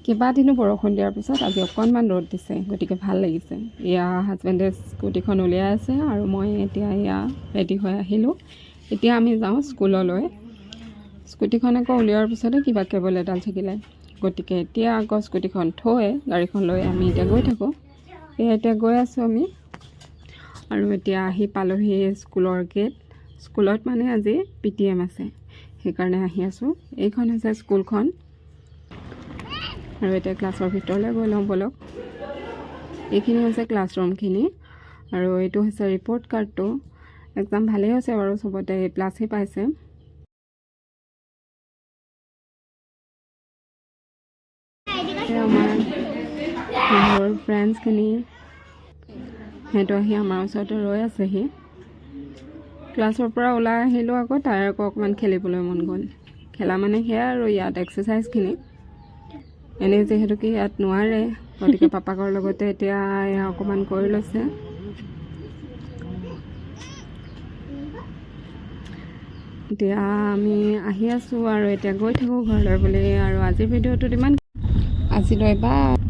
কেইবাদিনো বৰষুণ দিয়াৰ পিছত আজি অকণমান ৰ'দ দিছে, গতিকে ভাল লাগিছে। এয়া হাজবেণ্ডে স্কুটিখন উলিয়াই আছে আৰু মই এতিয়া এয়া ৰেডি হৈ আহিলোঁ। এতিয়া আমি যাওঁ স্কুললৈ। স্কুটিখন আকৌ উলিওৱাৰ পিছতে কিবা কেবল এডাল থাকিলে, গতিকে এতিয়া আকৌ স্কুটিখন থৈ গাড়ীখন লৈ আমি এতিয়া গৈ থাকোঁ। এতিয়া গৈ আছোঁ আমি আৰু এতিয়া আহি পালোহি স্কুলৰ গেট। স্কুলত মানে আজি PTM আছে, সেইকাৰণে আহি আছোঁ। এইখন হৈছে স্কুলখন আৰু এতিয়া ক্লাছৰ ভিতৰলৈ গৈ লওঁ ব'লক। এইখিনি হৈছে ক্লাছৰুমখিনি আৰু এইটো হৈছে ৰিপৰ্ট কাৰ্ডটো। এক্সাম ভালেই হৈছে বাৰু, চবতে A+ পাইছে। আমাৰ মোৰ ফ্ৰেণ্ডছখিনি সিহঁতো আহি আমাৰ ওচৰতে ৰৈ আছেহি। ক্লাছৰ পৰা ওলাই আহিলোঁ, আকৌ তাই আকৌ অকণমান খেলিবলৈ মন গ'ল। খেলা মানে সেয়া আৰু ইয়াত এক্সাৰচাইজখিনি এনেই যিহেতুকে ইয়াত নোৱাৰে, গতিকে পাপাকৰ লগতে এতিয়া এয়া অকণমান কৰি লৈছে। এতিয়া আমি আহি আছোঁ আৰু এতিয়া গৈ থাকোঁ ঘৰলৈ বুলি। আৰু আজিৰ ভিডিঅ'টোত ইমান, আজিলৈ বাই।